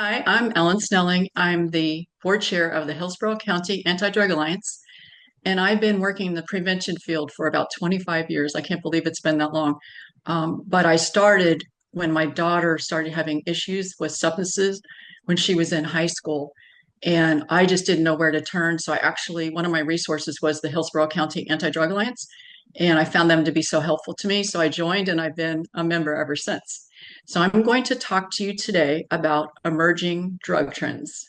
Hi, I'm Ellen Snelling. I'm the board chair of the Hillsborough County Anti-Drug Alliance, and I've been working in the prevention field for about 25 years. I can't believe it's been that long. But I started when my daughter started having issues with substances when she was in high school, and I just didn't know where to turn. So one of my resources was the Hillsborough County Anti-Drug Alliance, and I found them to be so helpful to me. So I joined, and I've been a member ever since. So I'm going to talk to you today about emerging drug trends.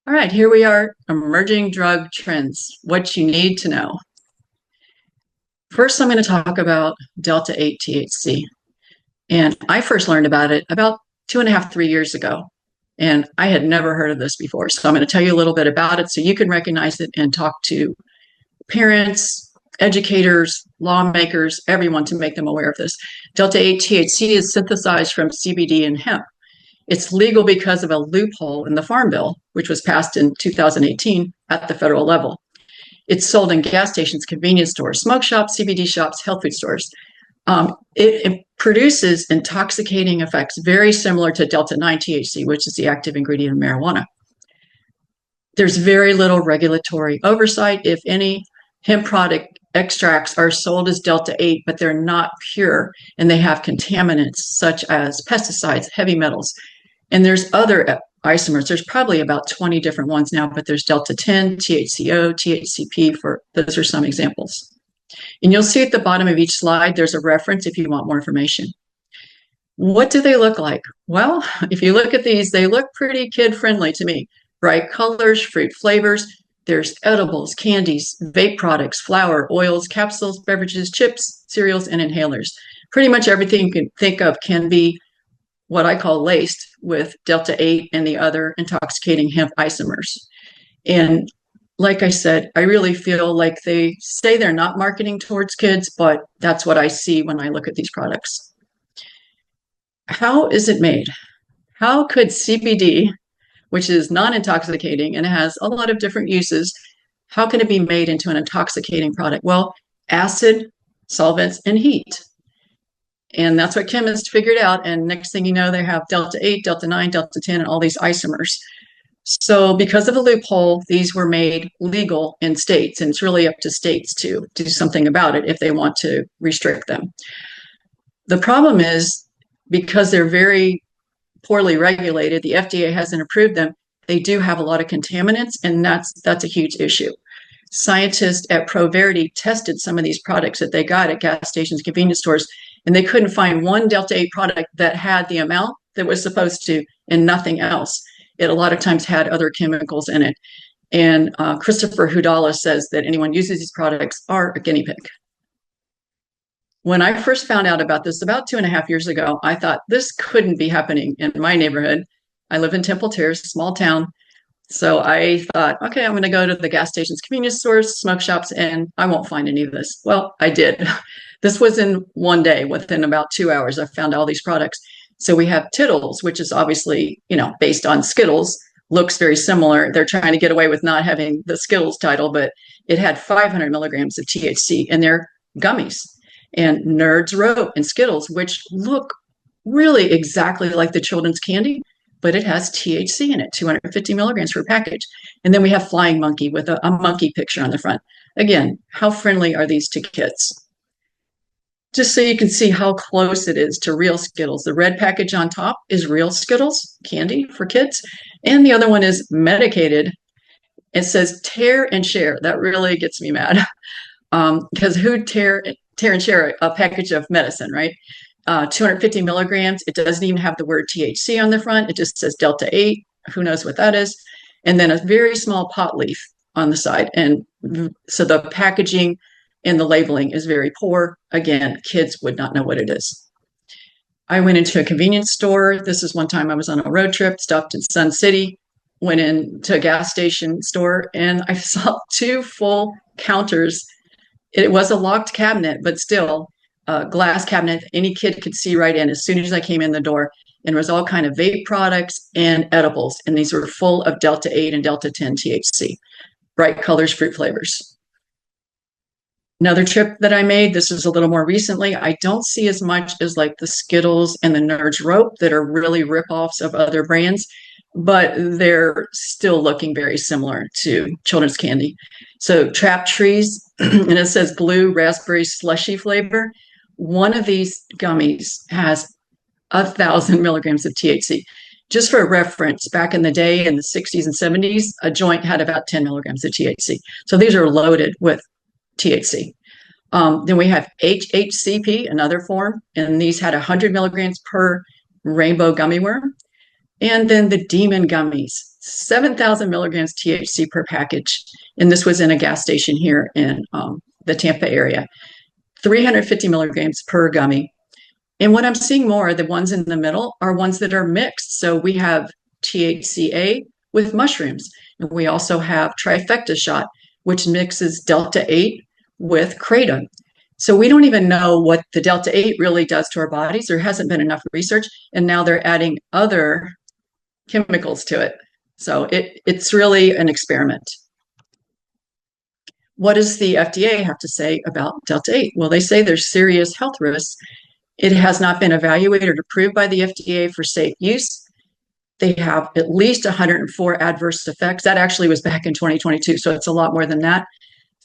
All right, here we are, emerging drug trends, what you need to know. First, I'm going to talk about Delta 8 THC. And I first learned about it about 2.5, 3 years ago. And I had never heard of this before. So I'm going to tell you a little bit about it so you can recognize it and talk to parents, educators, lawmakers, everyone to make them aware of this. Delta 8 THC is synthesized from CBD and hemp. It's legal because of a loophole in the Farm Bill, which was passed in 2018 at the federal level. It's sold in gas stations, convenience stores, smoke shops, CBD shops, health food stores. It produces intoxicating effects very similar to Delta 9 THC, which is the active ingredient of marijuana. There's very little regulatory oversight, if any. Hemp product extracts are sold as Delta 8, but they're not pure, and they have contaminants such as pesticides, heavy metals. And there's other isomers. There's probably about 20 different ones now, but there's Delta 10, THCO, THCP, those are some examples. And you'll see at the bottom of each slide, there's a reference if you want more information. What do they look like? Well, if you look at these, they look pretty kid-friendly to me. Bright colors, fruit flavors. There's edibles, candies, vape products, flour, oils, capsules, beverages, chips, cereals, and inhalers. Pretty much everything you can think of can be what I call laced with Delta 8 and the other intoxicating hemp isomers. And like I said, I really feel like they say they're not marketing towards kids, but that's what I see when I look at these products. How is it made? How could CBD, which is non-intoxicating and has a lot of different uses, how can it be made into an intoxicating product? Well, acid, solvents, and heat. And that's what chemists figured out. And next thing you know, they have Delta 8, Delta 9, Delta 10, and all these isomers. So because of a loophole, these were made legal in states. And it's really up to states to do something about it if they want to restrict them. The problem is, because they're very poorly regulated, the FDA hasn't approved them, they do have a lot of contaminants, and that's a huge issue. Scientists at ProVerity tested some of these products that they got at gas stations, convenience stores, and they couldn't find one Delta 8 product that had the amount that was supposed to and nothing else. It a lot of times had other chemicals in it. And Christopher Hudala says that anyone uses these products are a guinea pig. When I first found out about this about 2.5 years ago, I thought this couldn't be happening in my neighborhood. I live in Temple Terrace, small town. So I thought, okay, I'm going to go to the gas stations, convenience stores, smoke shops, and I won't find any of this. Well, I did. This was in one day. Within about 2 hours, I found all these products. So we have Tiddles, which is obviously, based on Skittles, looks very similar. They're trying to get away with not having the Skittles title, but it had 500 milligrams of THC, and they're gummies. And Nerds Rope and Skittles, which look really exactly like the children's candy, but it has THC in it, 250 milligrams per package. And then we have Flying Monkey with a monkey picture on the front. Again, how friendly are these to kids? Just so you can see how close it is to real Skittles. The red package on top is real Skittles candy for kids. And the other one is medicated. It says tear and share. That really gets me mad. Because who'd tear and share a package of medicine, right? 250 milligrams. It doesn't even have the word THC on the front. It just says Delta 8. Who knows what that is? And then a very small pot leaf on the side. And so the packaging and the labeling is very poor. Again, kids would not know what it is. I went into a convenience store. This is one time I was on a road trip, stopped in Sun City, went into a gas station store, and I saw 2 full counters. It was a locked cabinet, but still a glass cabinet any kid could see right in as soon as I came in the door. And it was all kind of vape products and edibles. And these were full of Delta 8 and Delta 10 THC, bright colors, fruit flavors. Another trip that I made, this is a little more recently, I don't see as much as like the Skittles and the Nerds Rope that are really ripoffs of other brands. but they're still looking very similar to children's candy. So Trap Trees, and it says blue raspberry slushy flavor. One of these gummies has 1,000 milligrams of THC. Just for reference, back in the day in the 60s and 70s, a joint had about 10 milligrams of THC. So these are loaded with THC. Then we have HHCP, another form, and these had 100 milligrams per rainbow gummy worm. And then the Demon gummies, 7,000 milligrams THC per package. And this was in a gas station here in the Tampa area, 350 milligrams per gummy. And what I'm seeing more, the ones in the middle, are ones that are mixed. So we have THCA with mushrooms. And we also have trifecta shot, which mixes Delta 8 with kratom. So we don't even know what the Delta 8 really does to our bodies. There hasn't been enough research. And now they're adding other chemicals to it. So it's really an experiment. What does the FDA have to say about Delta 8? Well, they say there's serious health risks. It has not been evaluated or approved by the FDA for safe use. They have at least 104 adverse effects. That actually was back in 2022, so it's a lot more than that.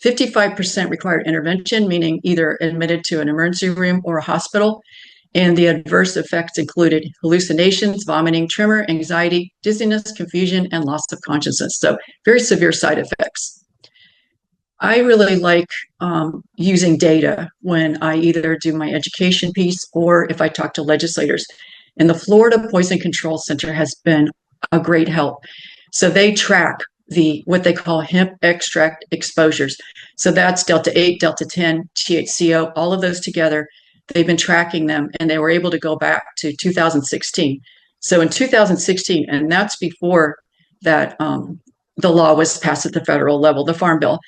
55% required intervention, meaning either admitted to an emergency room or a hospital. And the adverse effects included hallucinations, vomiting, tremor, anxiety, dizziness, confusion, and loss of consciousness. So very severe side effects. I really like using data when I either do my education piece or if I talk to legislators. And the Florida Poison Control Center has been a great help. So they track what they call hemp extract exposures. So that's Delta 8, Delta 10, THCO, all of those together. They've been tracking them, and they were able to go back to 2016. So in 2016, and that's before that the law was passed at the federal level, the Farm Bill.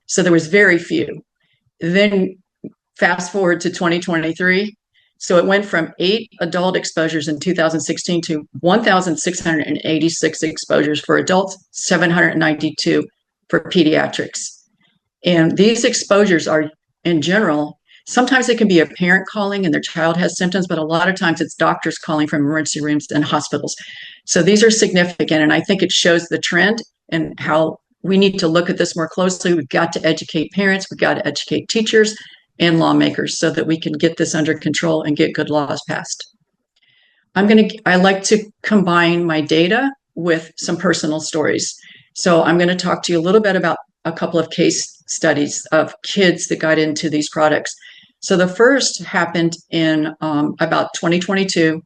So there was very few. Then fast forward to 2023. So it went from 8 adult exposures in 2016 to 1,686 exposures for adults, 792 for pediatrics. And these exposures are, in general, sometimes it can be a parent calling and their child has symptoms, but a lot of times it's doctors calling from emergency rooms and hospitals. So these are significant, and I think it shows the trend and how we need to look at this more closely. We've got to educate parents, we've got to educate teachers and lawmakers so that we can get this under control and get good laws passed. I like to combine my data with some personal stories. So I'm going to talk to you a little bit about a couple of case studies of kids that got into these products. So the first happened in about 2022,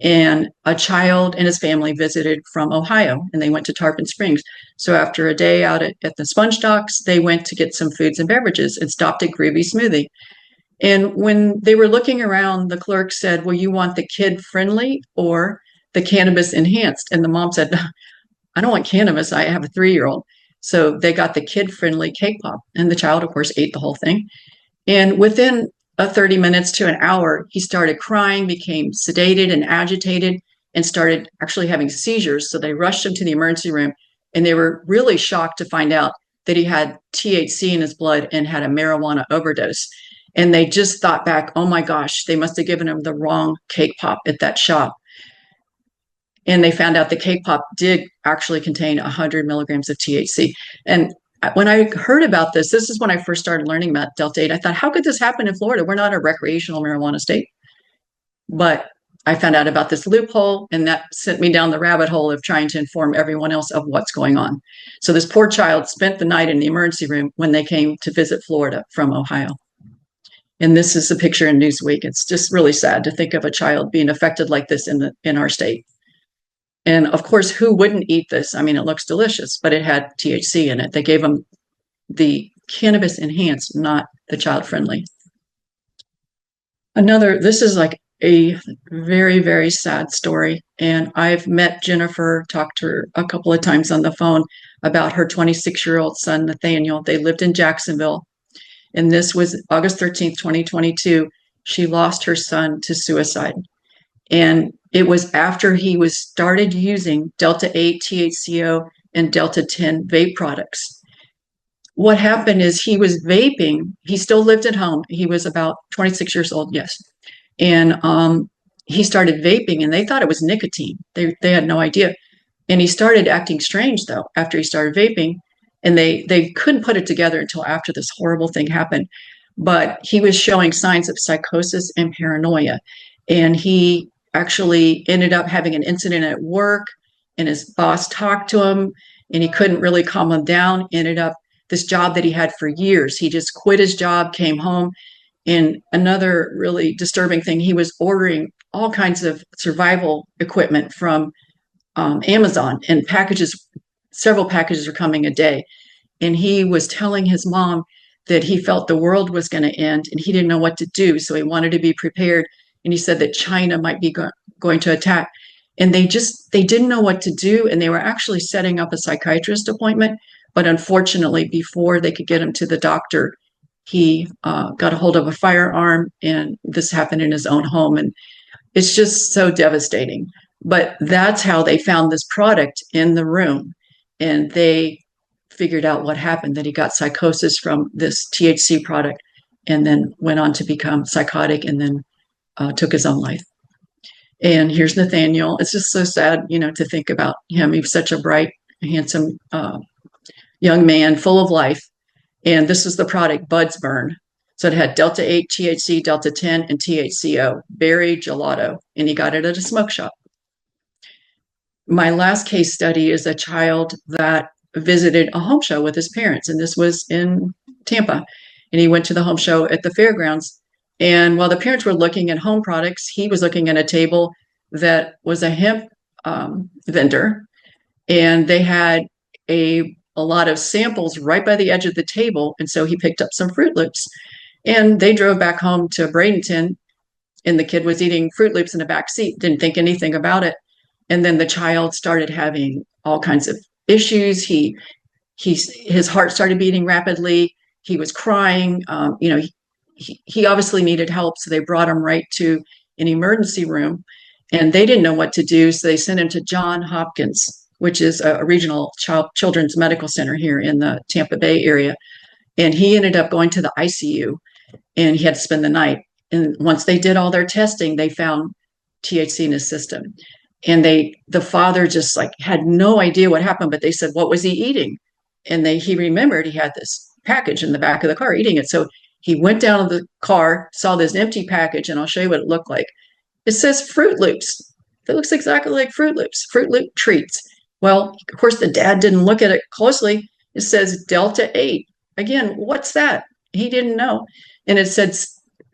and a child and his family visited from Ohio, and they went to Tarpon Springs. So after a day out at the sponge docks, they went to get some foods and beverages and stopped at Groovy Smoothie. And when they were looking around, the clerk said, well, you want the kid-friendly or the cannabis enhanced? And the mom said, I don't want cannabis. I have a 3-year-old. So they got the kid-friendly cake pop. And the child, of course, ate the whole thing. And within 30 minutes to an hour, he started crying, became sedated and agitated, and started actually having seizures. So they rushed him to the emergency room, and they were really shocked to find out that he had THC in his blood and had a marijuana overdose. And they just thought back, oh my gosh, they must have given him the wrong cake pop at that shop. And they found out the cake pop did actually contain 100 milligrams of THC. And when I heard about this is when I first started learning about Delta 8. I thought, how could this happen in Florida? We're not a recreational marijuana state. But I found out about this loophole, and that sent me down the rabbit hole of trying to inform everyone else of what's going on. So this poor child spent the night in the emergency room when they came to visit Florida from Ohio. And this is a picture in Newsweek. It's just really sad to think of a child being affected like this in our state. And of course, who wouldn't eat this? I mean, it looks delicious, but it had THC in it. They gave them the cannabis enhanced, not the child friendly. This is like a very, very sad story. And I've met Jennifer, talked to her a couple of times on the phone about her 26-year-old son, Nathaniel. They lived in Jacksonville. And this was August 13th, 2022. She lost her son to suicide. And it was after he started using Delta 8, THCO, and Delta 10 vape products. What happened is he was vaping. He still lived at home. He was about 26 years old, yes. And he started vaping, and they thought it was nicotine. They had no idea. And he started acting strange, though, after he started vaping. And they couldn't put it together until after this horrible thing happened. But he was showing signs of psychosis and paranoia. And he actually ended up having an incident at work, and his boss talked to him, and he couldn't really calm him down. Ended up this job that he had for years. He just quit his job, came home. And another really disturbing thing, he was ordering all kinds of survival equipment from Amazon, and several packages were coming a day. And he was telling his mom that he felt the world was going to end and he didn't know what to do. So he wanted to be prepared. And he said that China might be going to attack. And they didn't know what to do. And they were actually setting up a psychiatrist appointment. But unfortunately, before they could get him to the doctor, he got a hold of a firearm, and this happened in his own home. And it's just so devastating. But that's how they found this product in the room. And they figured out what happened, that he got psychosis from this THC product and then went on to become psychotic and then took his own life. And here's Nathaniel. It's just so sad, to think about him. He was such a bright, handsome young man, full of life. And this was the product, Buds Burn. So it had Delta 8, THC, Delta 10, and THCO, berry gelato. And he got it at a smoke shop. My last case study is a child that visited a home show with his parents, and this was in Tampa. And he went to the home show at the fairgrounds. And while the parents were looking at home products, he was looking at a table that was a hemp vendor, and they had a lot of samples right by the edge of the table. And so he picked up some Fruit Loops, and they drove back home to Bradenton, and the kid was eating Fruit Loops in the back seat, didn't think anything about it. And then the child started having all kinds of issues. His heart started beating rapidly. He was crying. He obviously needed help, so they brought him right to an emergency room, and they didn't know what to do. So they sent him to Johns Hopkins, which is a regional children's medical center here in the Tampa Bay area. And he ended up going to the ICU, and he had to spend the night. And once they did all their testing, they found THC in his system. And the father just had no idea what happened, but they said, what was he eating? And he remembered he had this package in the back of the car eating it. So he went down to the car, saw this empty package, and I'll show you what it looked like. It says Fruit Loops. It looks exactly like Fruit Loops, Fruit Loop treats. Well, of course, the dad didn't look at it closely. It says Delta 8. Again, what's that? He didn't know. And it said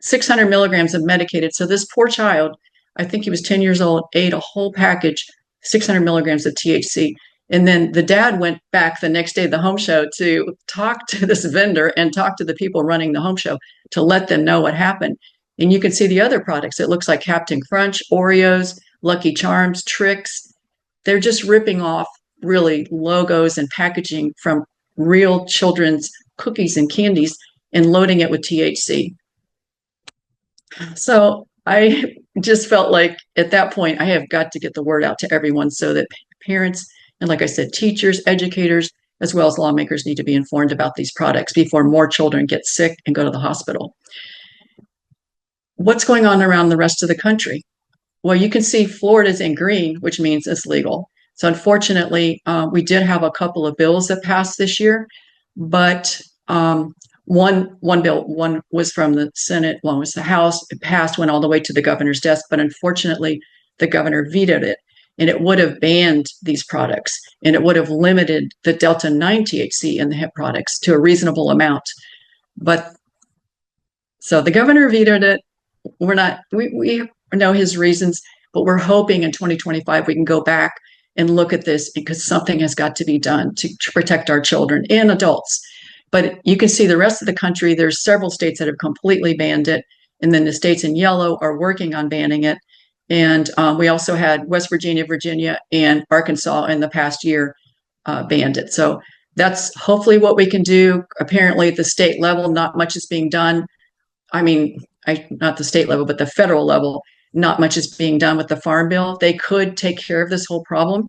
600 milligrams of medicated. So this poor child, I think he was 10 years old, ate a whole package, 600 milligrams of THC. And then the dad went back the next day to the home show to talk to this vendor and talk to the people running the home show to let them know what happened. And you can see the other products. It looks like Captain Crunch, Oreos, Lucky Charms, Tricks. They're just ripping off really logos and packaging from real children's cookies and candies and loading it with THC. So I just felt like at that point, I have got to get the word out to everyone so that parents, and like I said, teachers, educators, as well as lawmakers need to be informed about these products before more children get sick and go to the hospital. What's going on around the rest of the country? Well, you can see Florida's in green, which means it's legal. So unfortunately, we did have a couple of bills that passed this year, but one bill, one was from the Senate, one was the House. It passed, went all the way to the governor's desk, but unfortunately, the governor vetoed it. And it would have banned these products, and it would have limited the Delta 9 THC in the hemp products to a reasonable amount. But so the governor vetoed it. We know his reasons, but we're hoping in 2025 we can go back and look at this, because something has got to be done to protect our children and adults. But you can see the rest of the country, there's several states that have completely banned it. And then the states in yellow are working on banning it. And we also had West Virginia, Virginia, and Arkansas in the past year banned it. So that's hopefully what we can do. Apparently at the state level, not much is being done. I mean, not the state level, but the federal level, not much is being done with the Farm Bill. They could take care of this whole problem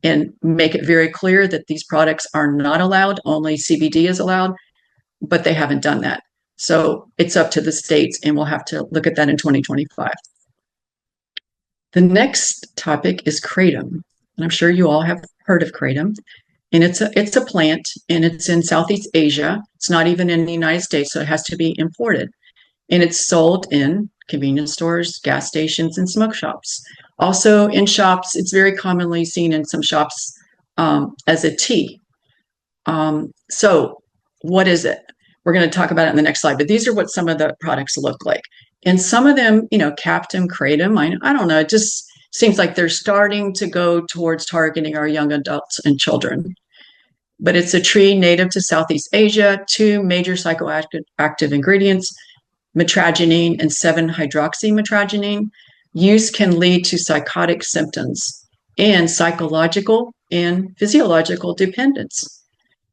and make it very clear that these products are not allowed, only CBD is allowed, but they haven't done that. So it's up to the states, and we'll have to look at that in 2025. The next topic is Kratom. and I'm sure you all have heard of kratom. And it's a plant, and it's in Southeast Asia. It's not even in the United States, so it has to be imported. And it's sold in convenience stores, gas stations, and smoke shops. Also in shops, it's very commonly seen in some shops as a tea. So what is it? We're going to talk about it in the next slide, but these are what some of the products look like. And some of them, Captain Kratom, I don't know, it just seems like they're starting to go towards targeting our young adults and children. But it's a tree native to Southeast Asia, 2 major psychoactive ingredients, mitragynine and 7-hydroxymitragynine. Use can lead to psychotic symptoms and psychological and physiological dependence.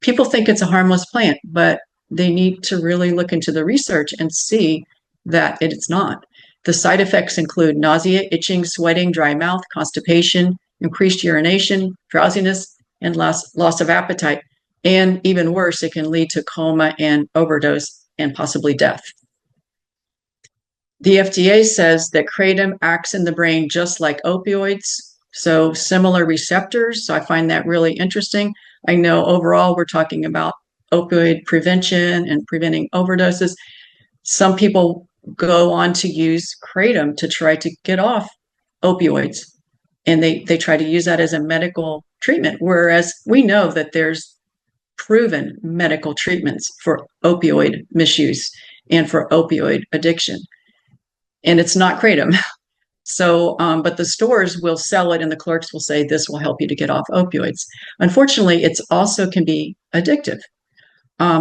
People think it's a harmless plant, but they need to really look into the research and see that it's not. The side effects include nausea, itching, sweating, dry mouth, constipation, increased urination, drowsiness, and loss of appetite. And even worse, it can lead to coma and overdose and possibly death. The FDA says that kratom acts in the brain just like opioids, so similar receptors. So I find that really interesting. I know overall we're talking about opioid prevention and preventing overdoses. Some people go on to use kratom to try to get off opioids, and they try to use that as a medical treatment, whereas we know that there's proven medical treatments for opioid misuse and for opioid addiction. And it's not kratom. So, but the stores will sell it and the clerks will say, this will help you to get off opioids. Unfortunately, it's also can be addictive.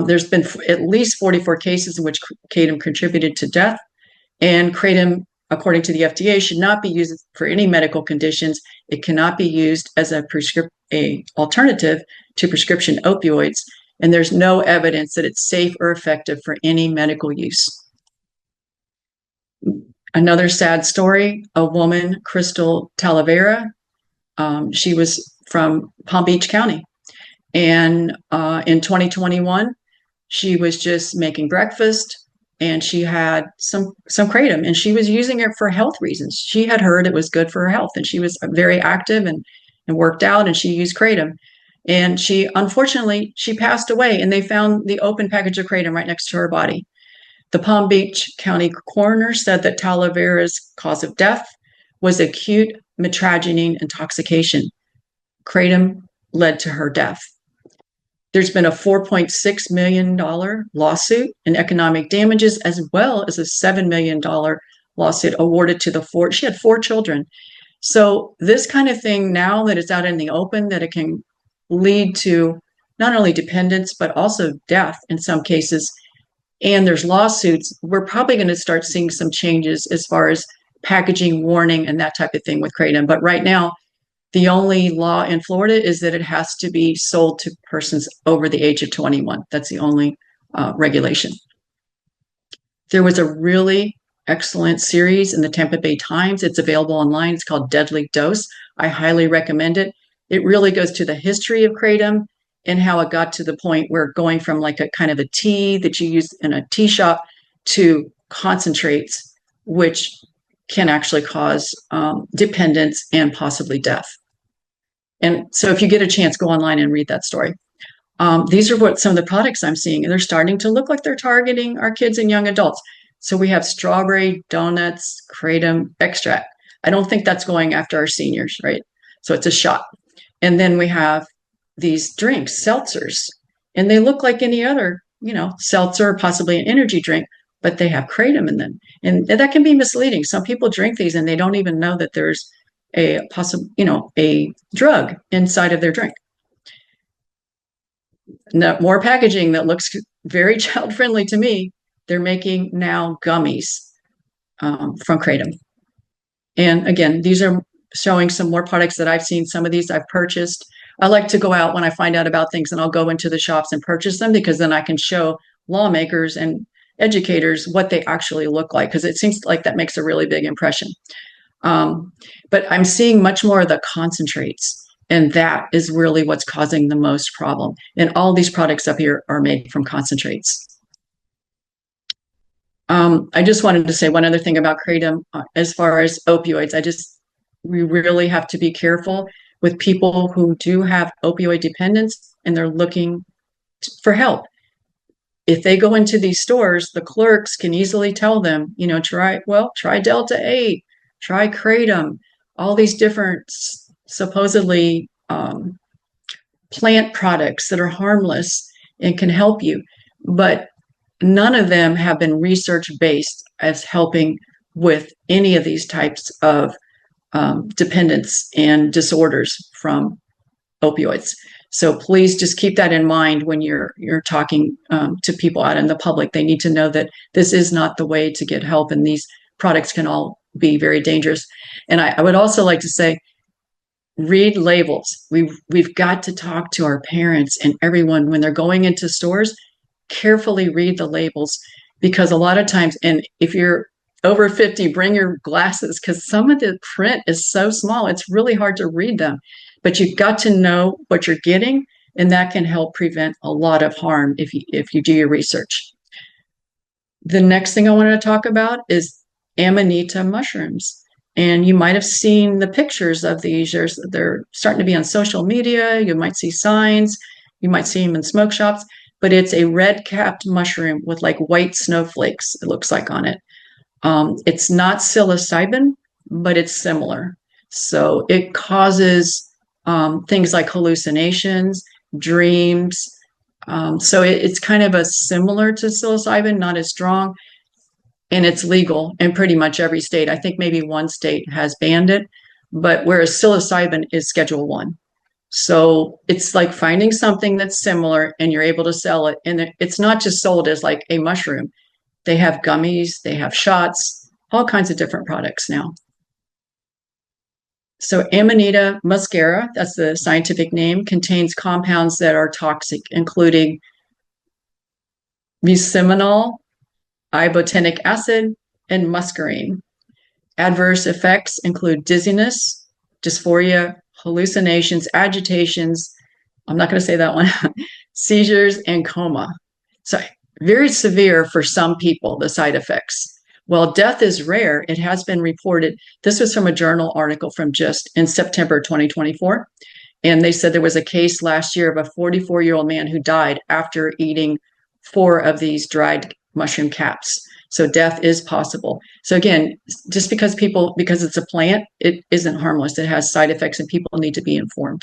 There's been at least 44 cases in which kratom contributed to death, and kratom, according to the FDA, should not be used for any medical conditions. It cannot be used as a alternative to prescription opioids, and there's no evidence that it's safe or effective for any medical use. Another sad story, a woman, Crystal Talavera, she was from Palm Beach County. And in 2021, she was just making breakfast and she had some kratom, and she was using it for health reasons. She had heard it was good for her health, and she was very active and worked out, and she used kratom. And unfortunately, she passed away, and they found the open package of kratom right next to her body. The Palm Beach County coroner said that Talavera's cause of death was acute mitragynine intoxication. Kratom led to her death. There's been a $4.6 million lawsuit in economic damages, as well as a $7 million lawsuit awarded to she had 4 children. So this kind of thing, now that it's out in the open, that it can lead to not only dependence, but also death in some cases. And there's lawsuits, we're probably going to start seeing some changes as far as packaging, warning, and that type of thing with kratom. But right now, the only law in Florida is that it has to be sold to persons over the age of 21. That's the only regulation. There was a really excellent series in the Tampa Bay Times. It's available online. It's called Deadly Dose. I highly recommend it. It really goes to the history of kratom and how it got to the point where going from like a kind of a tea that you use in a tea shop to concentrates, which can actually cause dependence and possibly death. And so if you get a chance, go online and read that story. These are what some of the products I'm seeing, and they're starting to look like they're targeting our kids and young adults. So we have strawberry donuts, kratom extract. I don't think that's going after our seniors, right? So it's a shot. And then we have these drinks, seltzers, and they look like any other, seltzer, possibly an energy drink, but they have kratom in them. And that can be misleading. Some people drink these and they don't even know that there's a drug inside of their drink. Now, more packaging that looks very child friendly to me. They're making now gummies from kratom. And again, these are showing some more products that I've seen. Some of these I've purchased. I like to go out when I find out about things, and I'll go into the shops and purchase them, because then I can show lawmakers and educators what they actually look like, because it seems like that makes a really big impression. But I'm seeing much more of the concentrates, and that is really what's causing the most problem. And all these products up here are made from concentrates. I just wanted to say one other thing about kratom as far as opioids. We really have to be careful. with people who do have opioid dependence and they're looking for help. If they go into these stores, the clerks can easily tell them, try Delta 8, try Kratom, all these different supposedly plant products that are harmless and can help you. But none of them have been research based as helping with any of these types of dependence and disorders from opioids. So please just keep that in mind when you're talking to people out in the public. They need to know that this is not the way to get help, and these products can all be very dangerous. And I would also like to say, read labels. We've got to talk to our parents and everyone when they're going into stores. Carefully read the labels, because a lot of times, and if you're over 50, bring your glasses, because some of the print is so small, it's really hard to read them. But you've got to know what you're getting, and that can help prevent a lot of harm if you do your research. The next thing I want to talk about is Amanita mushrooms. And you might have seen the pictures of these. They're starting to be on social media. You might see signs. You might see them in smoke shops. But it's a red-capped mushroom with like white snowflakes, it looks like, on it. It's not psilocybin, but it's similar. So it causes things like hallucinations, dreams. So it's kind of similar to psilocybin, not as strong. And it's legal in pretty much every state. I think maybe one state has banned it, but whereas psilocybin is Schedule 1. So it's like finding something that's similar and you're able to sell it. And it's not just sold as like a mushroom. They have gummies, they have shots, all kinds of different products now. So Amanita muscaria, that's the scientific name, contains compounds that are toxic, including muciminol, ibotenic acid, and muscarine. Adverse effects include dizziness, dysphoria, hallucinations, agitations, I'm not going to say that one, seizures, and coma. So very severe for some people, the side effects. While death is rare, it has been reported. This was from a journal article from just in September 2024. And they said there was a case last year of a 44-year-old man who died after eating 4 of these dried mushroom caps. So death is possible. So again, just because it's a plant, it isn't harmless. It has side effects and people need to be informed.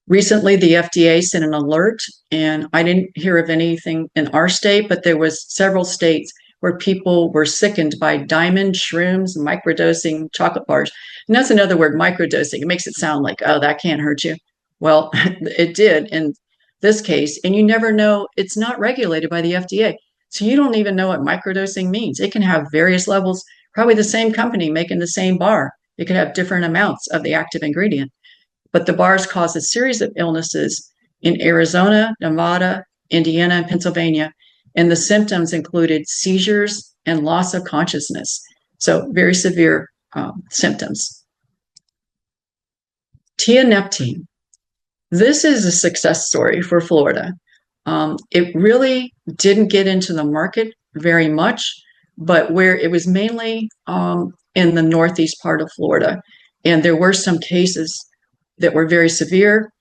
Recently, the FDA sent an alert, and I didn't hear of anything in our state, but there was several states where people were sickened by diamond shrooms, microdosing chocolate bars. And that's another word, microdosing. It makes it sound like, oh, that can't hurt you. Well, it did in this case, and you never know. It's not regulated by the FDA. So you don't even know what microdosing means. It can have various levels, probably the same company making the same bar. It could have different amounts of the active ingredient. But the bars caused a series of illnesses in Arizona, Nevada, Indiana, and Pennsylvania. And the symptoms included seizures and loss of consciousness. So very severe symptoms. Tianeptine. This is a success story for Florida. It really didn't get into the market very much, but where it was mainly in the northeast part of Florida. And there were some cases that were very severe.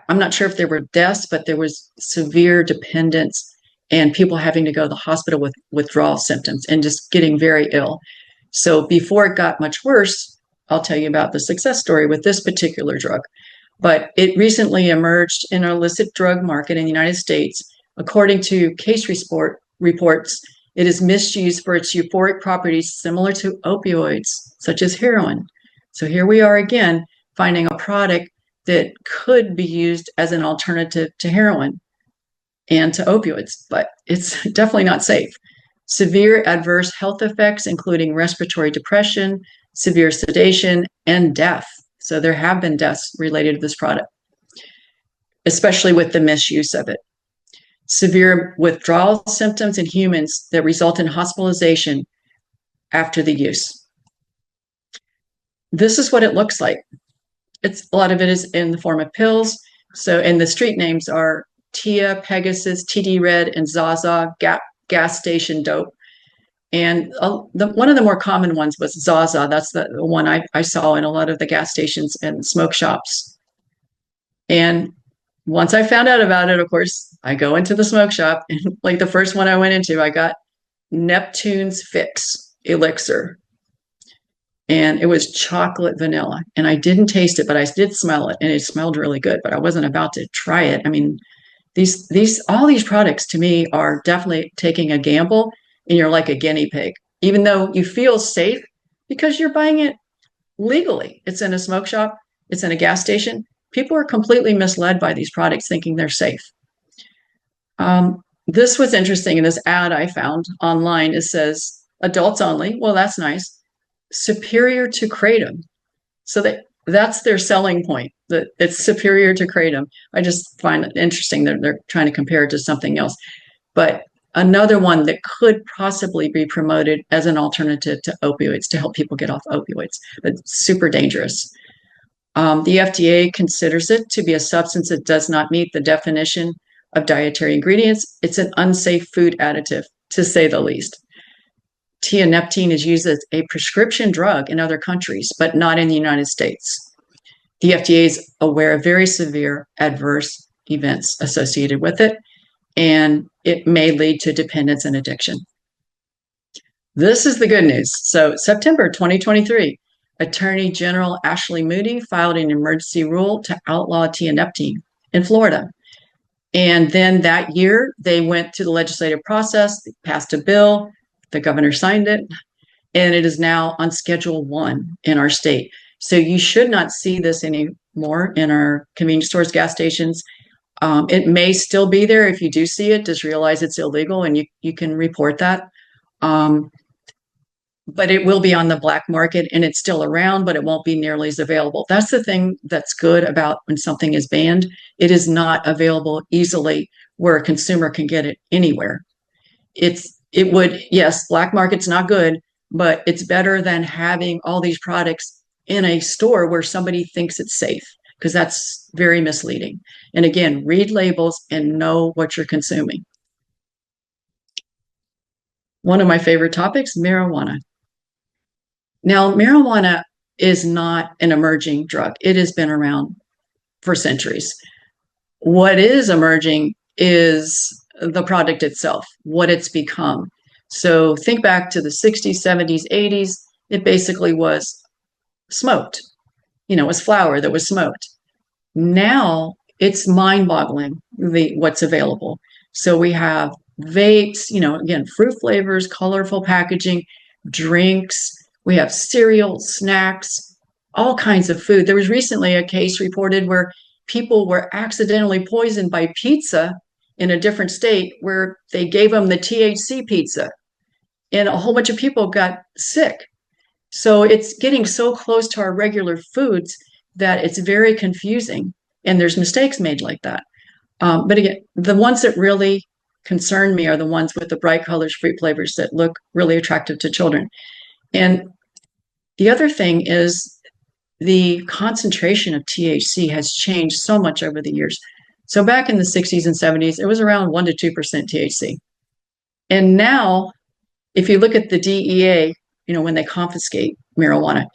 I'm not sure if there were deaths, but there was severe dependence and people having to go to the hospital with withdrawal symptoms and just getting very ill. So before it got much worse, I'll tell you about the success story with this particular drug. But it recently emerged in an illicit drug market in the United States. According to case reports, it is misused for its euphoric properties similar to opioids, such as heroin. So here we are again, finding a product that could be used as an alternative to heroin and to opioids, but it's definitely not safe. Severe adverse health effects, including respiratory depression, severe sedation, and death. So there have been deaths related to this product, especially with the misuse of it. Severe withdrawal symptoms in humans that result in hospitalization after the use. This is what it looks like. A lot of it is in the form of pills. So, and the street names are Tia, Pegasus, TD Red, and Zaza, gas station dope. And one of the more common ones was Zaza. That's the one I saw in a lot of the gas stations and smoke shops. And once I found out about it, of course, I go into the smoke shop, and like the first one I went into, I got Neptune's Fix Elixir. And it was chocolate vanilla. And I didn't taste it, but I did smell it, and it smelled really good, but I wasn't about to try it. I mean, all these products to me are definitely taking a gamble, and you're like a guinea pig, even though you feel safe because you're buying it legally. It's in a smoke shop, it's in a gas station. People are completely misled by these products thinking they're safe. This was interesting in this ad I found online. It says adults only. Well, that's nice. Superior to kratom. So that's their selling point, that it's superior to kratom. I just find it interesting that they're trying to compare it to something else. But another one that could possibly be promoted as an alternative to opioids to help people get off opioids, but super dangerous. The FDA considers it to be a substance that does not meet the definition of dietary ingredients. It's an unsafe food additive, to say the least. Tianeptine is used as a prescription drug in other countries, but not in the United States. The FDA is aware of very severe adverse events associated with it, and it may lead to dependence and addiction. This is the good news. So September 2023, Attorney General Ashley Moody filed an emergency rule to outlaw tianeptine in Florida. And then that year, they went to the legislative process, they passed a bill, the governor signed it, and it is now on Schedule 1 in our state. So you should not see this anymore in our convenience stores, gas stations. It may still be there. If you do see it, just realize it's illegal, and you can report that. But it will be on the black market, and it's still around, but it won't be nearly as available. That's the thing that's good about when something is banned. It is not available easily where a consumer can get it anywhere. Yes, black market's not good, but it's better than having all these products in a store where somebody thinks it's safe, because that's very misleading. And again, read labels and know what you're consuming. One of my favorite topics, marijuana. Now, marijuana is not an emerging drug. It has been around for centuries. What is emerging is the product itself, what it's become. So think back to the 60s, 70s, 80s. It basically was smoked. It was flour that was smoked. Now it's mind-boggling what's available. So we have vapes, again, fruit flavors, colorful packaging, drinks. We have cereal, snacks, all kinds of food. There was recently a case reported where people were accidentally poisoned by pizza in a different state, where they gave them the THC pizza, and a whole bunch of people got sick. So it's getting so close to our regular foods that it's very confusing, and there's mistakes made like that. But again, the ones that really concern me are the ones with the bright colors, fruit flavors that look really attractive to children. And the other thing is the concentration of THC has changed so much over the years. So back in the 60s and 70s, it was around 1% to 2% THC. And now, if you look at the DEA, when they confiscate marijuana,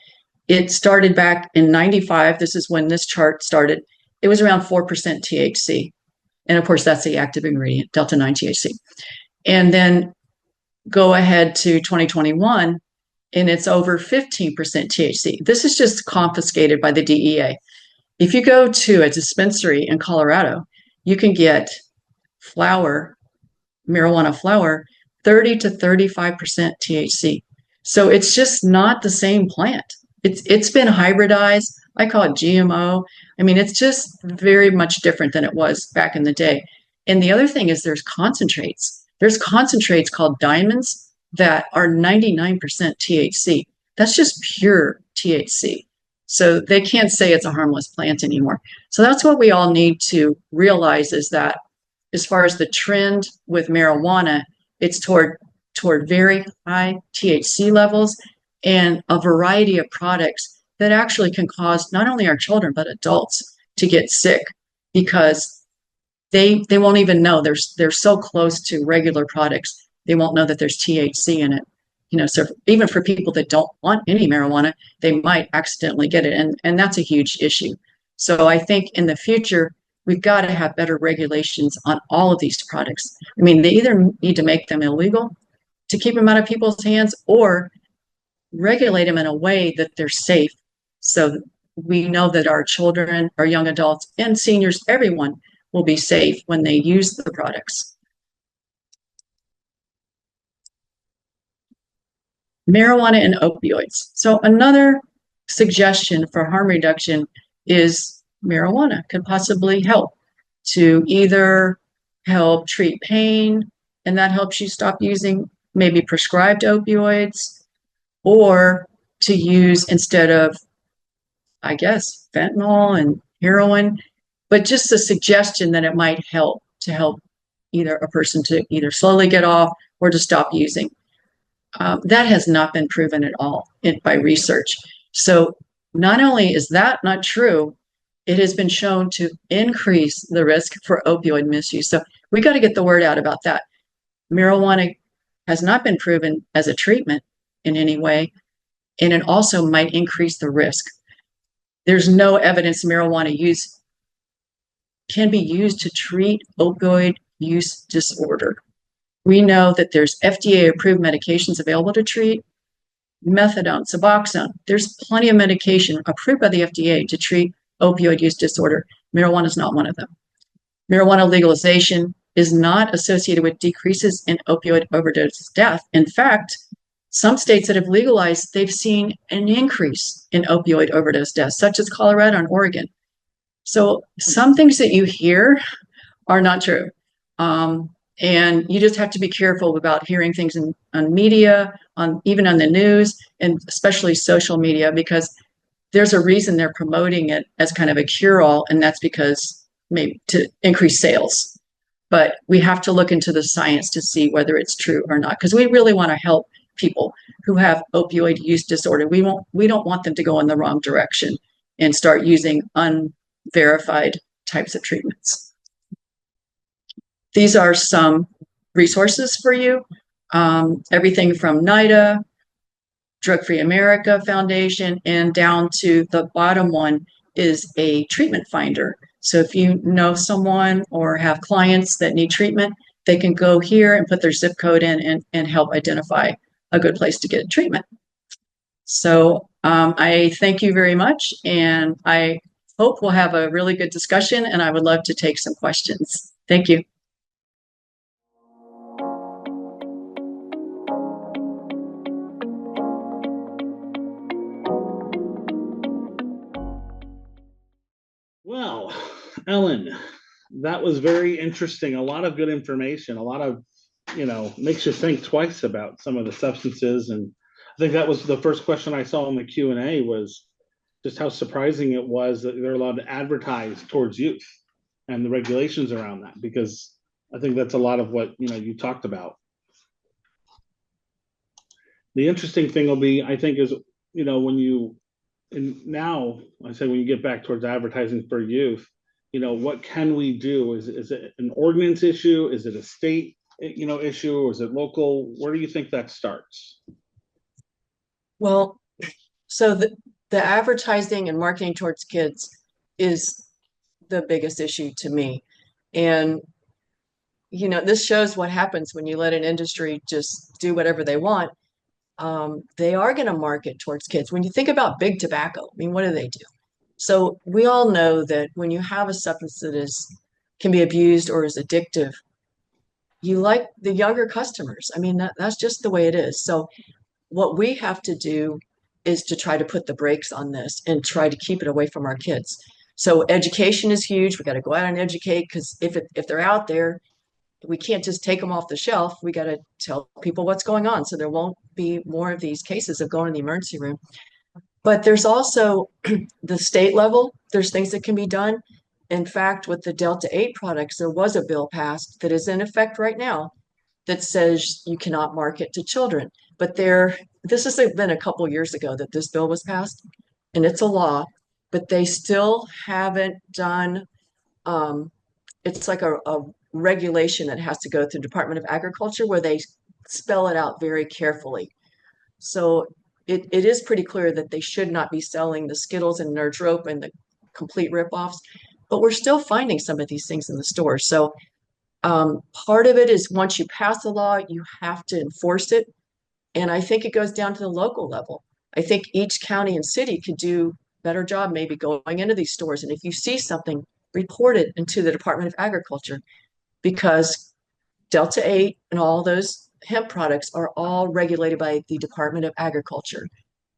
it started back in 95. This is when this chart started. It was around 4% THC. And of course, that's the active ingredient, Delta-9 THC. And then go ahead to 2021, and it's over 15% THC. This is just confiscated by the DEA. If you go to a dispensary in Colorado, you can get marijuana flower, 30 to 35% THC. So it's just not the same plant. It's been hybridized. I call it GMO. I mean, it's just very much different than it was back in the day. And the other thing is there's concentrates. There's concentrates called diamonds that are 99% THC. That's just pure THC. So they can't say it's a harmless plant anymore. So that's what we all need to realize, is that as far as the trend with marijuana, it's toward very high THC levels and a variety of products that actually can cause not only our children, but adults to get sick, because they won't even know. They're so close to regular products. They won't know that there's THC in it. So even for people that don't want any marijuana, they might accidentally get it. And that's a huge issue. So I think in the future, we've got to have better regulations on all of these products. I mean, they either need to make them illegal to keep them out of people's hands or regulate them in a way that they're safe. So we know that our children, our young adults, and seniors, everyone will be safe when they use the products. Marijuana and opioids. So another suggestion for harm reduction is marijuana could possibly help to either help treat pain, and that helps you stop using maybe prescribed opioids, or to use instead of, I guess, fentanyl and heroin, but just a suggestion that it might help to help either a person to either slowly get off or to stop using. That has not been proven at all by research. So not only is that not true, it has been shown to increase the risk for opioid misuse. So we got to get the word out about that. Marijuana has not been proven as a treatment in any way, and it also might increase the risk. There's no evidence marijuana use can be used to treat opioid use disorder. We know that there's FDA-approved medications available to treat methadone, Suboxone. There's plenty of medication approved by the FDA to treat opioid use disorder. Marijuana is not one of them. Marijuana legalization is not associated with decreases in opioid overdose death. In fact, some states that have legalized, they've seen an increase in opioid overdose deaths, such as Colorado and Oregon. So some things that you hear are not true. And you just have to be careful about hearing things on media, even on the news, and especially social media, because there's a reason they're promoting it as kind of a cure-all, and that's because maybe to increase sales. But we have to look into the science to see whether it's true or not, because we really want to help people who have opioid use disorder. We don't want them to go in the wrong direction and start using unverified types of treatments. These are some resources for you. Everything from NIDA, Drug Free America Foundation, and down to the bottom one is a treatment finder. So if you know someone or have clients that need treatment, they can go here and put their zip code in and help identify a good place to get treatment. So I thank you very much, and I hope we'll have a really good discussion, and I would love to take some questions. Thank you. Well, Ellen, that was very interesting. A lot of good information, a lot of, makes you think twice about some of the substances. And I think that was the first question I saw in the Q&A was just how surprising it was that they're allowed to advertise towards youth and the regulations around that, because I think that's a lot of what, you talked about. The interesting thing will be, I think, is, and now I say when you get back towards advertising for youth, what can we do? Is it an ordinance issue? Is it a state, issue, or is it local? Where do you think that starts? Well, so the advertising and marketing towards kids is the biggest issue to me. And, this shows what happens when you let an industry just do whatever they want. They are going to market towards kids. When you think about big tobacco, I mean, what do? So we all know that when you have a substance that can be abused or is addictive, you like the younger customers. I mean, that's just the way it is. So what we have to do is to try to put the brakes on this and try to keep it away from our kids. So education is huge. We got to go out and educate, because if they're out there, we can't just take them off the shelf. We got to tell people what's going on, so there won't be more of these cases of going to the emergency room. But there's also the state level. There's things that can be done. In fact, with the Delta 8 products, there was a bill passed that is in effect right now that says you cannot market to children. But this has been a couple years ago that this bill was passed, and it's a law, but they still haven't done, it's like a regulation that has to go through Department of Agriculture where they spell it out very carefully. So it is pretty clear that they should not be selling the Skittles and Nerds Rope and the complete ripoffs, but we're still finding some of these things in the stores. So part of it is once you pass a law, you have to enforce it. And I think it goes down to the local level. I think each county and city could do a better job maybe going into these stores. And if you see something, report it into the Department of Agriculture because Delta 8 and all those hemp products are all regulated by the Department of Agriculture.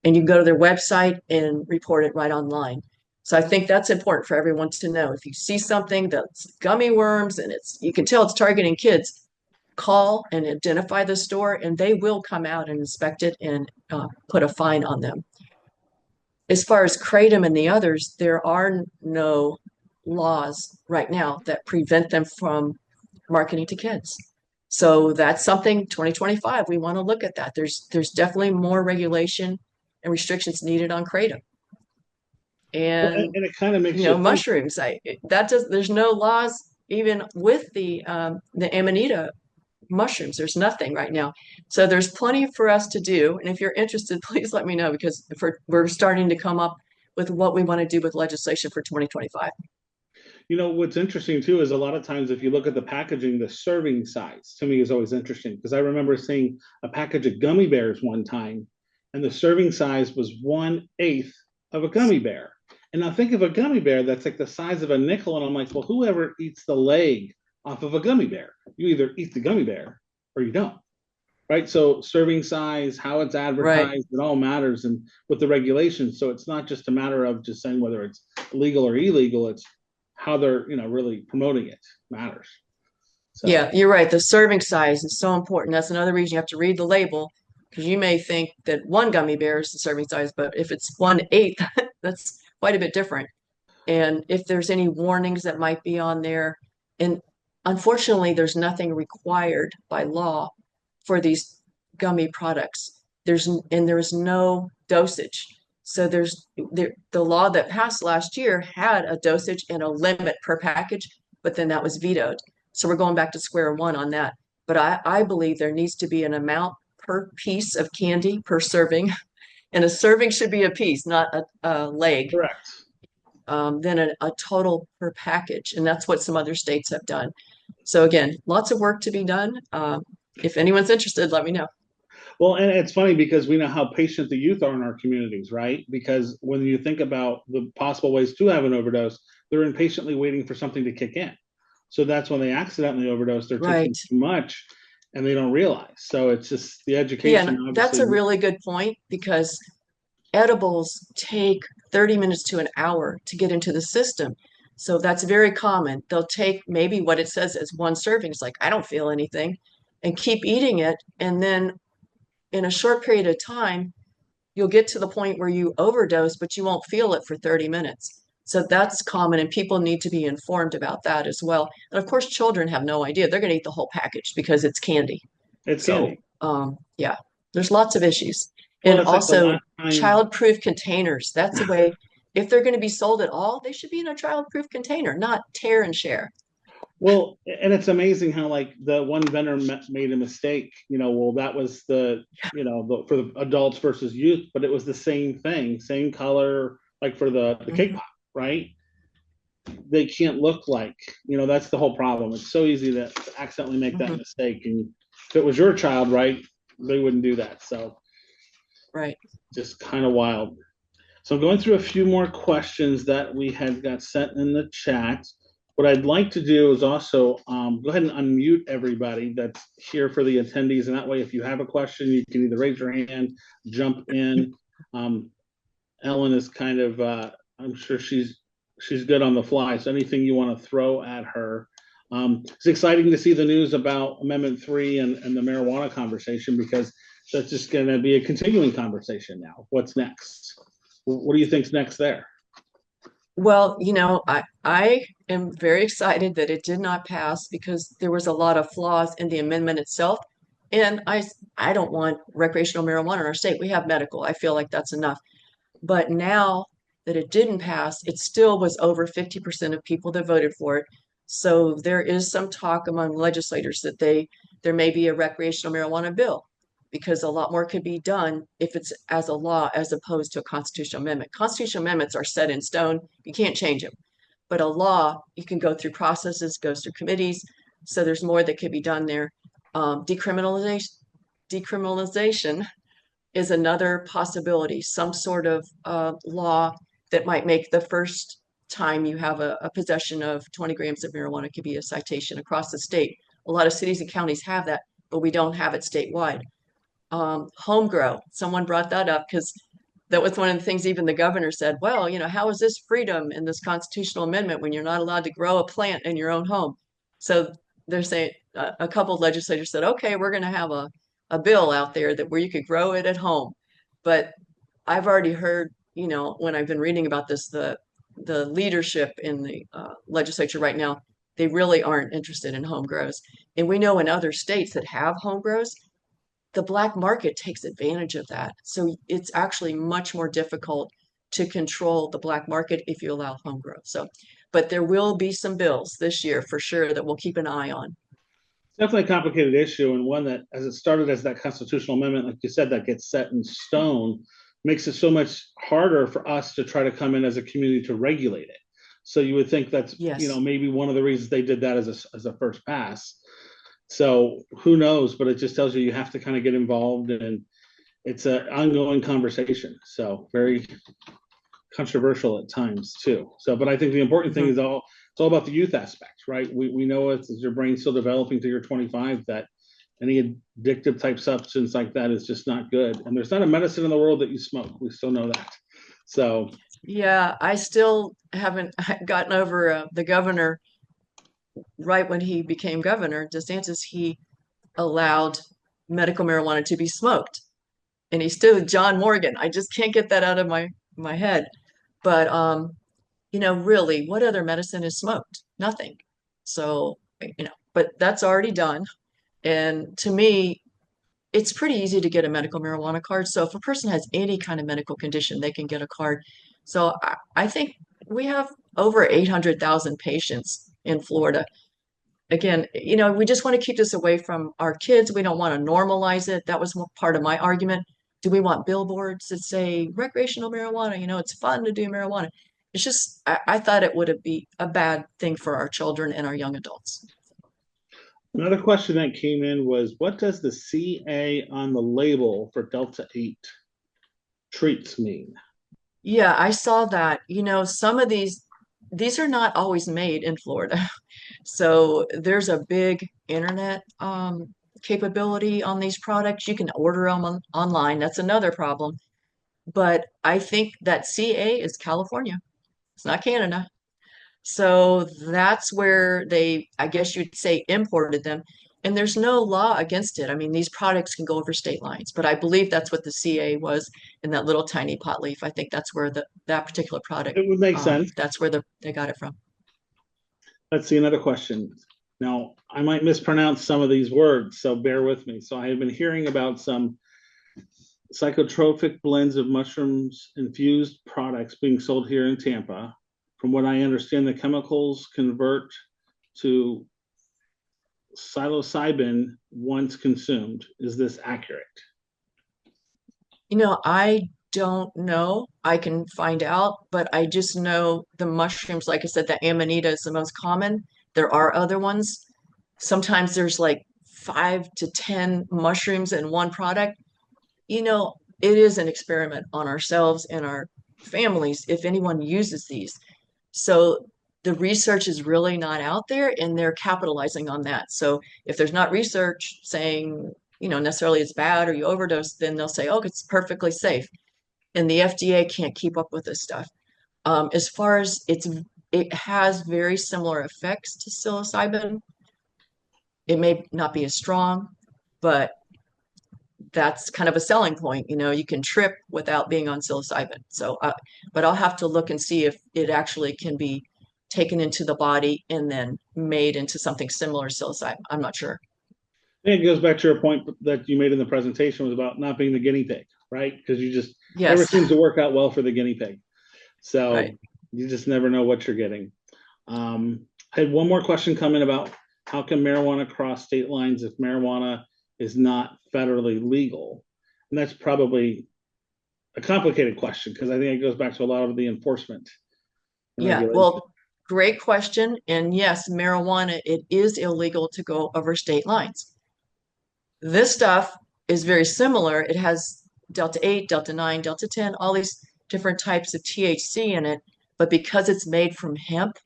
And you can go to their website and report it right online. So I think that's important for everyone to know. If you see something that's gummy worms and you can tell it's targeting kids, call and identify the store, and they will come out and inspect it and put a fine on them. As far as Kratom and the others, there are no laws right now that prevent them from marketing to kids. So that's something 2025, we want to look at that. There's definitely more regulation and restrictions needed on Kratom. Well, And and it kind of makes you think. mushrooms. There's no laws even with the Amanita mushrooms. There's nothing right now. So there's plenty for us to do. And if you're interested, please let me know because we're starting to come up with what we want to do with legislation for 2025. What's interesting too is a lot of times if you look at the packaging, the serving size to me is always interesting because I remember seeing a package of gummy bears one time, and the serving size was 1/8 of a gummy bear. And now think of a gummy bear that's like the size of a nickel, and I'm like, well, whoever eats the leg off of a gummy bear? You either eat the gummy bear or you don't, right? So serving size, how it's Right. advertised, it all matters, and with the regulations. So it's not just a matter of just saying whether it's legal or illegal. It's how they're really promoting it matters. Yeah, So you're right. The serving size is so important. That's another reason you have to read the label because you may think that one gummy bear is the serving size, but if it's 1/8, that's quite a bit different. And if there's any warnings that might be on there, and unfortunately, there's nothing required by law for these gummy products. There's no dosage. So the law that passed last year had a dosage and a limit per package, but then that was vetoed. So we're going back to square one on that. But I believe there needs to be an amount per piece of candy per serving, and a serving should be a piece, not a leg. correct. Than a total per package. And that's what some other states have done. So again, lots of work to be done. If anyone's interested, let me know. Well, and it's funny because we know how patient the youth are in our communities, right? Because when you think about the possible ways to have an overdose, they're impatiently waiting for something to kick in. So that's when they accidentally overdose, they're Right. taking too much and they don't realize. So it's just the Yeah, education, and that's obviously. a really good point because edibles take 30 minutes to an hour to get into the system. So that's very common. They'll take maybe what it says as one serving. It's like, I don't feel anything, and keep eating it. And then in a short period of time, you'll get to the point where you overdose, but you won't feel it for 30 minutes. So that's common, and people need to be informed about that as well. And of course, children have no idea. They're going to eat the whole package because it's candy. It's So, candy. yeah, there's lots of issues. Well, And it's like the also, last time. child-proof containers. That's a way, if they're going to be sold at all, they should be in a child-proof container, not tear and share. Well, and it's amazing how like the one vendor made a mistake. Well, that was for the adults versus youth, but it was the same thing, same color, like for the cake Mhm. pop, right? They can't look like, that's the whole problem. It's so easy to accidentally make that Mhm. mistake. And if it was your child, right, they wouldn't do that. So Right. just kind of wild. So I'm going through a few more questions that we had got sent in the chat. What I'd like to do is also go ahead and unmute everybody that's here for the attendees. And that way, if you have a question, you can either raise your hand, jump in. Ellen is kind of, I'm sure she's good on the fly. So anything you want to throw at her. It's exciting to see the news about Amendment 3 and the marijuana conversation because that's just going to be a continuing conversation now. What's next? What do you think's next there? Well, I am very excited that it did not pass because there was a lot of flaws in the amendment itself. And I don't want recreational marijuana in our state. We have medical. I feel like that's enough. But now that it didn't pass, it still was over 50% of people that voted for it. So there is some talk among legislators that there may be a recreational marijuana bill. because a lot more could be done if it's as a law as opposed to a constitutional amendment. Constitutional amendments are set in stone. You can't change them. But a law, you can go through processes, goes through committees. So there's more that could be done there. Decriminalization is another possibility, some sort of law that might make the first time you have a possession of 20 grams of marijuana could be a citation across the state. A lot of cities and counties have that, but we don't have it statewide. Home grow, someone brought that up because that was one of the things even the governor said, well, how is this freedom in this constitutional amendment when you're not allowed to grow a plant in your own home? So they're saying a couple of legislators said, okay, we're going to have a bill out there that where you could grow it at home. But I've already heard, when I've been reading about this, the leadership in the legislature right now, they really aren't interested in home grows. And we know in other states that have home grows, the black market takes advantage of that. So it's actually much more difficult to control the black market if you allow home growth. So, but there will be some bills this year for sure that we'll keep an eye on. Definitely a complicated issue, and one that, as it started as that constitutional amendment, like you said, that gets set in stone, makes it so much harder for us to try to come in as a community to regulate it. So you would think that's Yes. maybe one of the reasons they did that as a first pass. So who knows? But it just tells you have to kind of get involved, and it's an ongoing conversation. So very controversial at times too. So, but I think the important thing is it's all about the youth aspect, right? We know it's as your brain's still developing to your 25 that any addictive type substance like that is just not good. And there's not a medicine in the world that you smoke. We still know that. So Yeah, I still haven't gotten over the governor right when he became governor, DeSantis, he allowed medical marijuana to be smoked. And he stood with John Morgan. I just can't get that out of my head. But really, what other medicine is smoked? Nothing. So, but that's already done. And to me, it's pretty easy to get a medical marijuana card. So if a person has any kind of medical condition, they can get a card. So I think we have over 800,000 patients in Florida. Again, we just want to keep this away from our kids. We don't want to normalize it. That was part of my argument. Do we want billboards that say recreational marijuana? It's fun to do marijuana. It's just, I thought it would be a bad thing for our children and our young adults. another question that came in was, what does the CA on the label for Delta 8 treats mean? Yeah, I saw that. Some of these are not always made in Florida. So there's a big internet capability on these products. You can order them online. That's another problem. But I think that CA is California. It's not Canada. So that's where they, I guess you'd say, imported them. And there's no law against it. I mean, these products can go over state lines, but I believe that's what the CA was in that little tiny pot leaf. I think that's where that particular product, It would make sense. that's where they got it from. Let's see another question. Now, I might mispronounce some of these words, so bear with me. So I have been hearing about some psychotropic blends of mushrooms infused products being sold here in Tampa. From what I understand, the chemicals convert to psilocybin once consumed. Is this accurate? I don't know. I can find out, but I just know the mushrooms, like I said, the amanita is the most common. There are other ones. Sometimes there's like 5 to 10 mushrooms in one product. It is an experiment on ourselves and our families if anyone uses these. So the research is really not out there and they're capitalizing on that. So if there's not research saying, necessarily it's bad or you overdose, then they'll say, oh, it's perfectly safe. And the FDA can't keep up with this stuff. As far as it has very similar effects to psilocybin. It may not be as strong, but that's kind of a selling point. You can trip without being on psilocybin. So, but I'll have to look and see if it actually can be taken into the body and then made into something similar to psilocybin. I'm not sure. It goes back to your point that you made in the presentation was about not being the guinea pig, right? Because you just never Yes, seems to work out well for the guinea pig. So right. you just never know what you're getting. I had one more question come in about how can marijuana cross state lines if marijuana is not federally legal? And that's probably a complicated question because I think it goes back to a lot of the enforcement and Yeah, regulation. well, great question. And yes, marijuana, it is illegal to go over state lines. This stuff is very similar. It has Delta 8, Delta 9, Delta 10, all these different types of THC in it. But because it's made from hemp,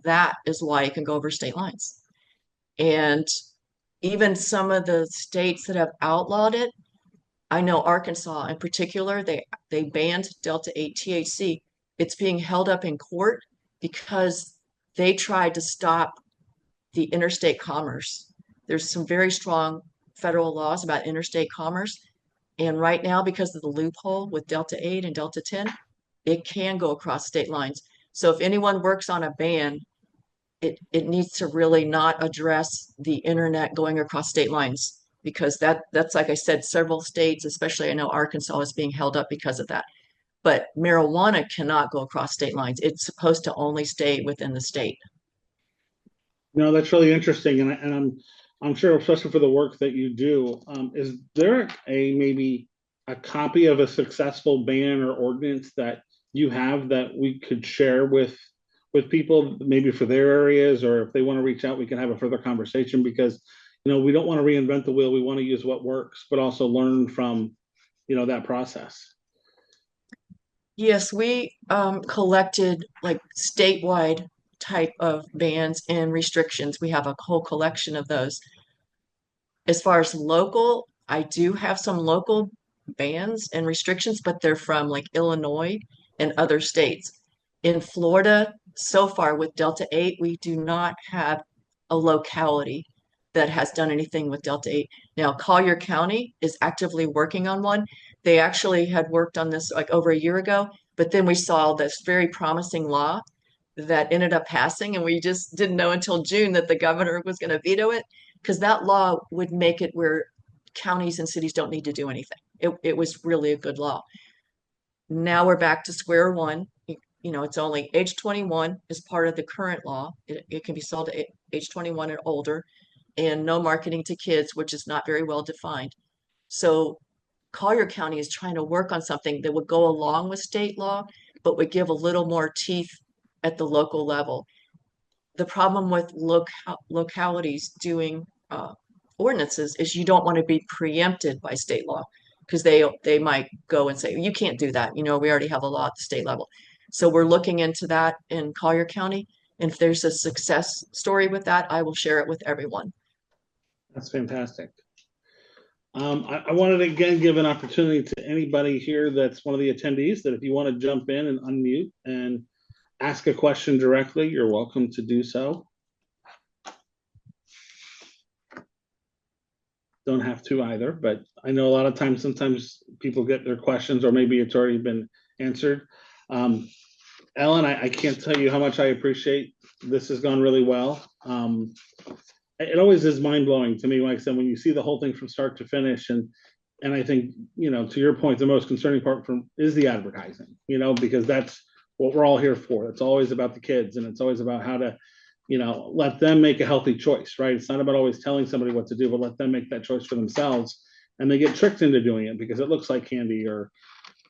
that is why it can go over state lines. And even some of the states that have outlawed it, I know Arkansas in particular, they banned Delta 8 THC. It's being held up in court because they tried to stop the interstate commerce. There's some very strong federal laws about interstate commerce. And right now, because of the loophole with Delta 8 and Delta 10, it can go across state lines. So if anyone works on a ban, it needs to really not address the internet going across state lines because that's like I said, several states, especially I know Arkansas is being held up because of that. But marijuana cannot go across state lines. It's supposed to only stay within the state. No, that's really interesting, and I'm sure, especially for the work that you do, is there a maybe a copy of a successful ban or ordinance that you have that we could share with people, maybe for their areas, or if they want to reach out, we can have a further conversation because we don't want to reinvent the wheel. We want to use what works, but also learn from that process. Yes, we collected like statewide type of bans and restrictions. We have a whole collection of those. As far as local, I do have some local bans and restrictions, but they're from like Illinois and other states. In Florida, so far with Delta 8, we do not have a locality that has done anything with Delta 8. Now, Collier County is actively working on one. They actually had worked on this like over a year ago, but then we saw this very promising law that ended up passing, and we just didn't know until June that the governor was going to veto it because that law would make it where counties and cities don't need to do anything. It was really a good law. Now we're back to square one. It's only age 21 is part of the current law. It can be sold to age 21 and older, and no marketing to kids, which is not very well defined. So Collier County is trying to work on something that would go along with state law, but would give a little more teeth at the local level. The problem with localities doing ordinances is you don't want to be preempted by state law because they might go and say you can't do that. We already have a law at the state level. So we're looking into that in Collier County. And if there's a success story with that, I will share it with everyone. That's fantastic. I wanted to again give an opportunity to anybody here that's one of the attendees that if you want to jump in and unmute and ask a question directly, you're welcome to do so. Don't have to either, but I know a lot of times, sometimes people get their questions or maybe it's already been answered. Ellen, I can't tell you how much I appreciate this. Has gone really well. It always is mind blowing to me, like I said, when you see the whole thing from start to finish. And I think, to your point, the most concerning part is the advertising, because that's what we're all here for. It's always about the kids and it's always about how to, let them make a healthy choice, right? It's not about always telling somebody what to do, but let them make that choice for themselves. And they get tricked into doing it because it looks like candy or,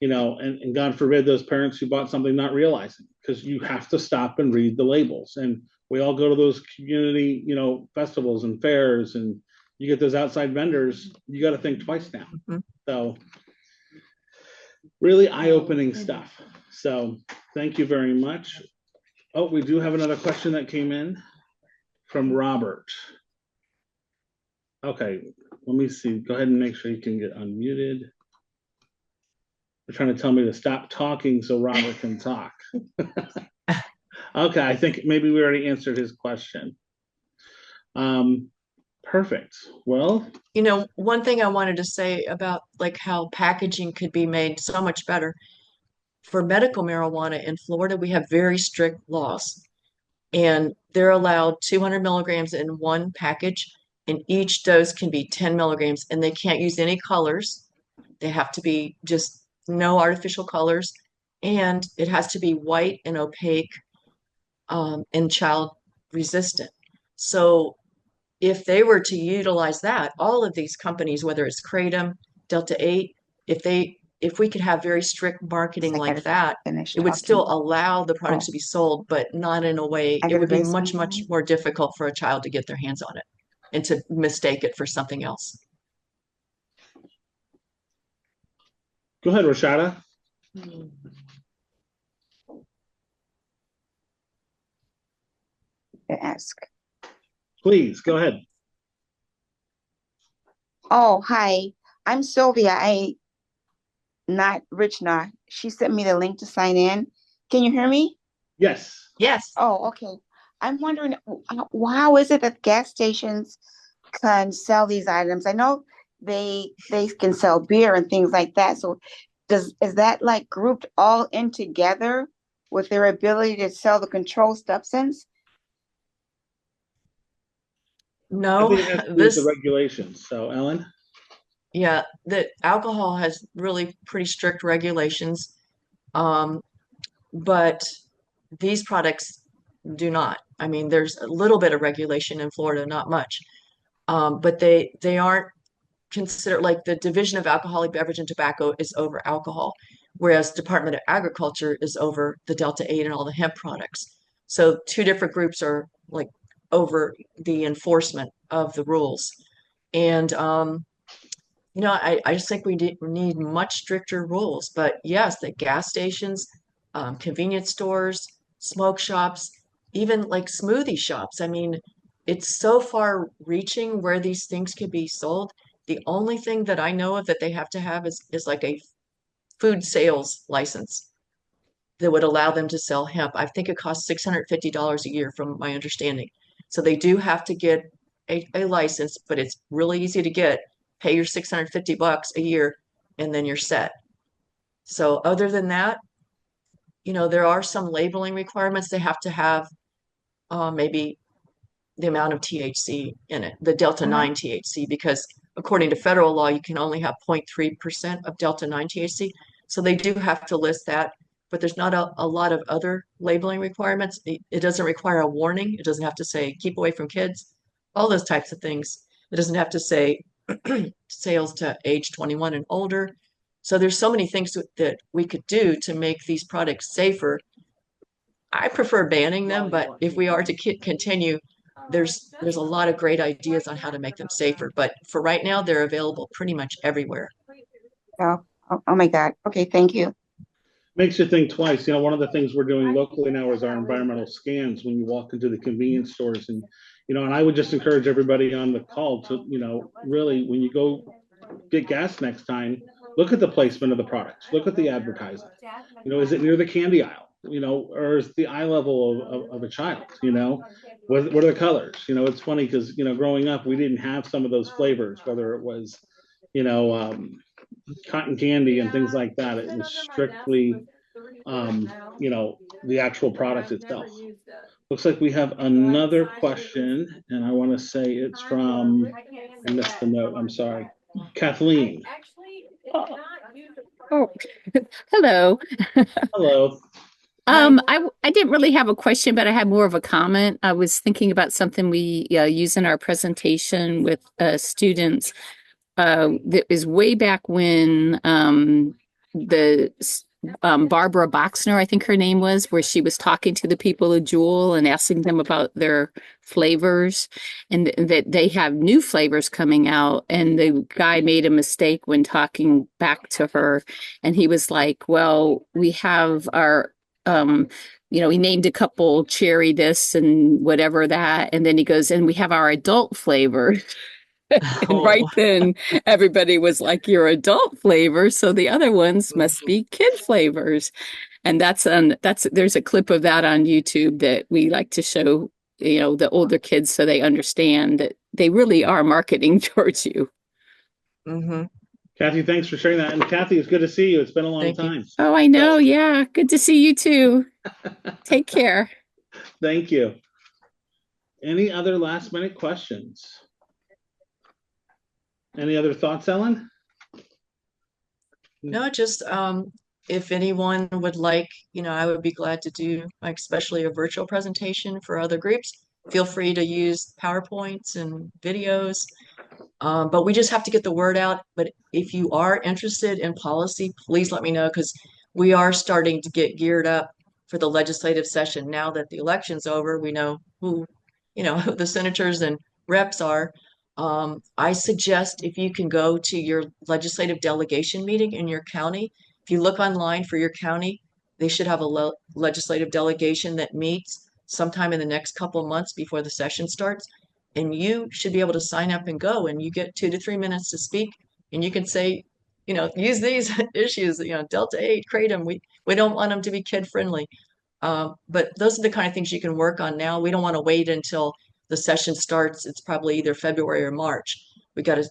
and God forbid those parents who bought something not realizing, because you have to stop and read the labels. And we all go to those community, festivals and fairs, and you get those outside vendors, you got to think twice now. Mm-hmm. So really eye-opening stuff. So thank you very much. Oh, we do have another question that came in from Robert. Okay, let me see. Go ahead and make sure you can get unmuted. They're trying to tell me to stop talking so Robert can talk. Okay, I think maybe we already answered his question. Perfect. Well, one thing I wanted to say about like how packaging could be made so much better. For medical marijuana in Florida, we have very strict laws, and they're allowed 200 milligrams in one package, and each dose can be 10 milligrams, and they can't use any colors. They have to be just no artificial colors, and it has to be white and opaque and child resistant. So if they were to utilize that, all of these companies, whether it's Kratom, Delta 8, if we could have very strict marketing I like gotta that, finish it would talking. still allow the products Oh, to be sold, but not in a way, I it gotta would be say much, much something. more difficult for a child to get their hands on it and to mistake it for something else. Go ahead, Rashada. To ask. Please go ahead. Oh, hi. I'm Sylvia. I not Richna. She sent me the link to sign in. Can you hear me? Yes. Yes. Oh, okay. I'm wondering how is it that gas stations can sell these items? I know they can sell beer and things like that. So is that like grouped all in together with their ability to sell the controlled substance? I No, think it has to do with the this, regulations. So, Ellen? yeah, the alcohol has really pretty strict regulations. Um, but these products do not. I mean, there's a little bit of regulation in Florida, not much. But they aren't considered like the Division of Alcoholic Beverage and Tobacco is over alcohol, whereas Department of Agriculture is over the Delta 8 and all the hemp products. So two different groups are like over the enforcement of the rules. And I just think we need much stricter rules. But yes, the gas stations, convenience stores, smoke shops, even like smoothie shops. I mean, it's so far reaching where these things could be sold. The only thing that I know of that they have to have is like a food sales license that would allow them to sell hemp. I think it costs $650 a year, from my understanding. So they do have to get a license, but it's really easy to get. Pay your 650 bucks a year, and then you're set. So other than that, there are some labeling requirements. They have to have maybe the amount of THC in it, the Delta Uh-huh. 9 THC, because according to federal law, you can only have 0.3% of Delta 9 THC. So they do have to list that, but there's not a lot of other labeling requirements. It doesn't require a warning. It doesn't have to say keep away from kids, all those types of things. It doesn't have to say sales to age 21 and older. So there's so many things that we could do to make these products safer. I prefer banning them, but if we are to continue, there's a lot of great ideas on how to make them safer. But for right now, they're available pretty much everywhere. Oh my God. Okay, thank you. Makes you think twice. One of the things we're doing locally now is our environmental scans when you walk into the convenience stores. And I would just encourage everybody on the call to, really, when you go get gas next time, look at the placement of the products, look at the advertising. Is it near the candy aisle? Or is the eye level of a child? What are the colors? It's funny because, growing up, we didn't have some of those flavors, whether it was, you know, um, cotton candy and things like that. It was strictly, the actual product itself. Looks like we have another question, and I want to say it's from, I missed the note, I'm sorry, Kathleen. Oh, hello. Hello. Hi. I didn't really have a question, but I had more of a comment. I was thinking about something we use in our presentation with students. That is way back when the Barbara Boxner, I think her name was, where she was talking to the people of Jewel and asking them about their flavors, and that they have new flavors coming out. And the guy made a mistake when talking back to her, and he was like, "Well, we have our." He named a couple cherry this and whatever that, and then he goes, and we have our adult flavor. And Oh, right then, everybody was like, "Your adult flavor, so the other ones must be kid flavors." And there's a clip of that on YouTube that we like to show, the older kids so they understand that they really are marketing towards you. hmm Kathy, thanks for sharing that. And Kathy, it's good to see you. It's been a long Thank you. time. Oh, I know. Yeah. Good to see you too. Take care. Thank you. Any other last minute questions? Any other thoughts, Ellen? No, just if anyone would like, I would be glad to do, like, especially a virtual presentation for other groups. feel free to use PowerPoints and videos. But we just have to get the word out. But if you are interested in policy, please let me know, because we are starting to get geared up for the legislative session. Now that the election's over, we know who, who the senators and reps are. I suggest if you can go to your legislative delegation meeting in your county, if you look online for your county, they should have a legislative delegation that meets sometime in the next couple months before the session starts. And you should be able to sign up and go, and you get 2 to 3 minutes to speak, and you can say, use these issues, Delta 8, kratom. We don't want them to be kid friendly. But those are the kind of things you can work on now. We don't want to wait until the session starts. It's probably either February or March. We got to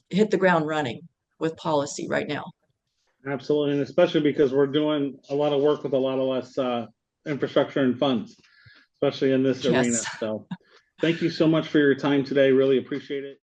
hit the ground running with policy right now. Absolutely, and especially because we're doing a lot of work with a lot of less infrastructure and funds, especially in this arena. Yes. So thank you so much for your time today. Really appreciate it.